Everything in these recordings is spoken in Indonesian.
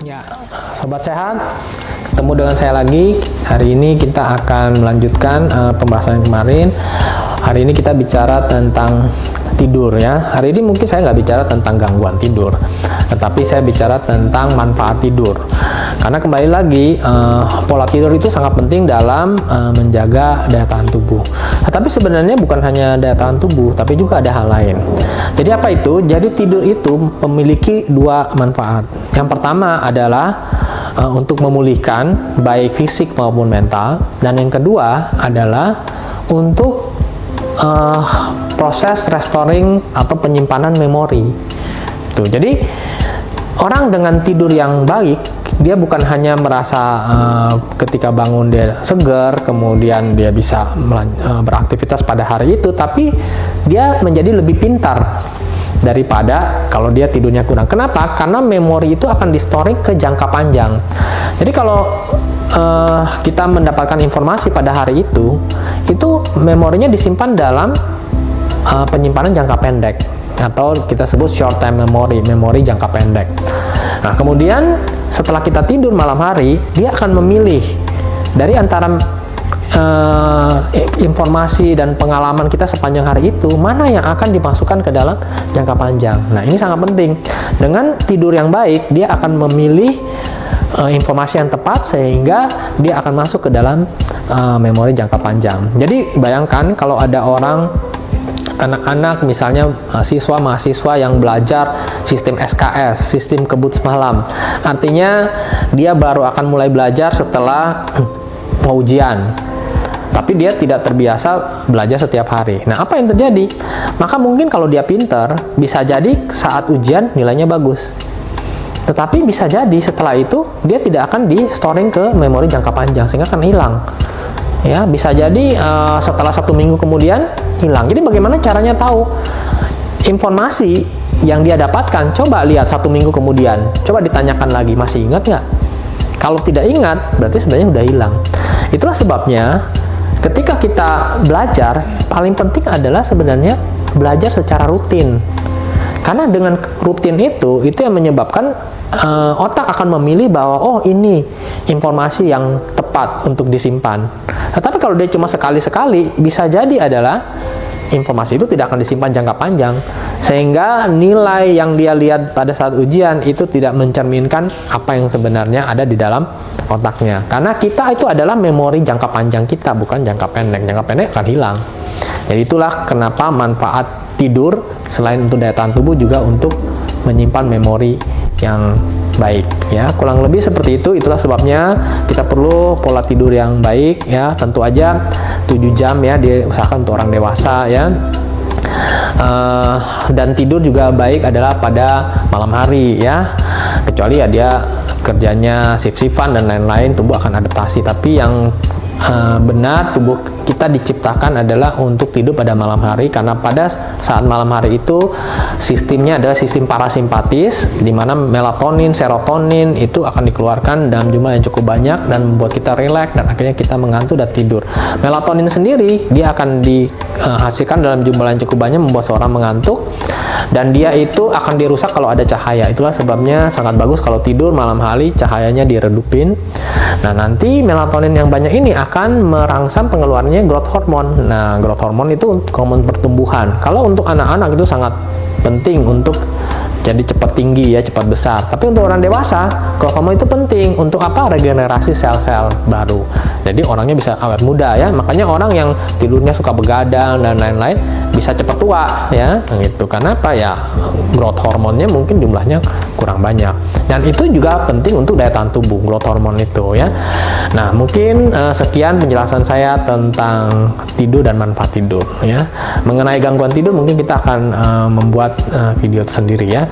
Ya, sobat sehat, ketemu dengan saya lagi. Hari ini kita akan melanjutkan pembahasan yang kemarin. Hari ini kita bicara tentang tidur ya. Hari ini mungkin saya nggak bicara tentang gangguan tidur, tetapi saya bicara tentang manfaat tidur. Karena kembali lagi, pola tidur itu sangat penting dalam menjaga daya tahan tubuh. Tetapi sebenarnya bukan hanya daya tahan tubuh, tapi juga ada hal lain. Jadi apa itu? Jadi tidur itu memiliki dua manfaat. Yang pertama adalah untuk memulihkan baik fisik maupun mental, dan yang kedua adalah untuk proses restoring atau penyimpanan memori. Tuh, jadi orang dengan tidur yang baik, dia bukan hanya merasa ketika bangun dia segar, kemudian dia bisa beraktivitas pada hari itu, tapi dia menjadi lebih pintar daripada kalau dia tidurnya kurang. Kenapa? Karena memori itu akan di-storing ke jangka panjang. Jadi kalau kita mendapatkan informasi pada hari itu memorinya disimpan dalam penyimpanan jangka pendek, atau kita sebut short term memory, memori jangka pendek. Nah, kemudian setelah kita tidur malam hari, dia akan memilih dari antara informasi dan pengalaman kita sepanjang hari itu, mana yang akan dimasukkan ke dalam jangka panjang. Nah, ini sangat penting. Dengan tidur yang baik, dia akan memilih informasi yang tepat sehingga dia akan masuk ke dalam memori jangka panjang. Jadi bayangkan kalau ada anak-anak misalnya mahasiswa yang belajar sistem SKS, sistem kebut semalam. Artinya dia baru akan mulai belajar setelah mau ujian, tapi dia tidak terbiasa belajar setiap hari. Nah, apa yang terjadi? Maka mungkin kalau dia pinter, bisa jadi saat ujian nilainya bagus, tetapi bisa jadi setelah itu dia tidak akan di-storing ke memori jangka panjang sehingga akan hilang. Ya, bisa jadi setelah 1 minggu kemudian hilang. Jadi bagaimana caranya tahu informasi yang dia dapatkan? Coba lihat 1 minggu kemudian, coba ditanyakan lagi, masih ingat nggak? Kalau tidak ingat, berarti sebenarnya udah hilang. Itulah sebabnya ketika kita belajar, paling penting adalah sebenarnya belajar secara rutin. Karena dengan rutin itu yang menyebabkan otak akan memilih bahwa oh, ini informasi yang tepat untuk disimpan. Tetapi kalau dia cuma sekali-sekali, bisa jadi adalah informasi itu tidak akan disimpan jangka panjang, sehingga nilai yang dia lihat pada saat ujian itu tidak mencerminkan apa yang sebenarnya ada di dalam otaknya. Karena kita itu adalah memori jangka panjang kita, bukan jangka pendek. Jangka pendek akan hilang. Jadi itulah kenapa manfaat tidur selain untuk daya tahan tubuh juga untuk menyimpan memori yang baik ya. Kurang lebih seperti itu. Itulah sebabnya kita perlu pola tidur yang baik ya. Tentu aja 7 jam ya, diusahakan untuk orang dewasa ya. Dan tidur juga baik adalah pada malam hari ya. Kecuali ya dia kerjanya shift-shiftan dan lain-lain, tubuh akan adaptasi. Tapi yang benar, tubuh kita diciptakan adalah untuk tidur pada malam hari, karena pada saat malam hari itu sistemnya adalah sistem parasimpatis, di mana melatonin, serotonin itu akan dikeluarkan dalam jumlah yang cukup banyak dan membuat kita rileks dan akhirnya kita mengantuk dan tidur. Melatonin sendiri dia akan dihasilkan dalam jumlah yang cukup banyak, membuat seorang mengantuk, dan dia itu akan dirusak kalau ada cahaya. Itulah sebabnya sangat bagus kalau tidur malam hari cahayanya diredupin. Nah, nanti melatonin yang banyak ini akan merangsang pengeluarannya growth hormone. Nah, growth hormone itu hormon pertumbuhan. Kalau untuk anak-anak itu sangat penting untuk jadi cepat tinggi ya, cepat besar. Tapi untuk orang dewasa, growth hormone itu penting untuk apa? Regenerasi sel-sel baru. Jadi orangnya bisa awet muda ya. Makanya orang yang tidurnya suka begadang dan lain-lain bisa cepat tua ya, gitu. Karena apa ya? Growth hormonnya mungkin jumlahnya kurang banyak. Dan itu juga penting untuk daya tahan tubuh, growth hormone itu ya. Nah, mungkin sekian penjelasan saya tentang tidur dan manfaat tidur ya. Mengenai gangguan tidur mungkin kita akan membuat video tersendiri ya.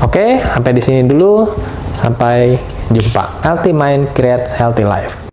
Oke, sampai di sini dulu. Sampai jumpa. Healthy mind creates healthy life.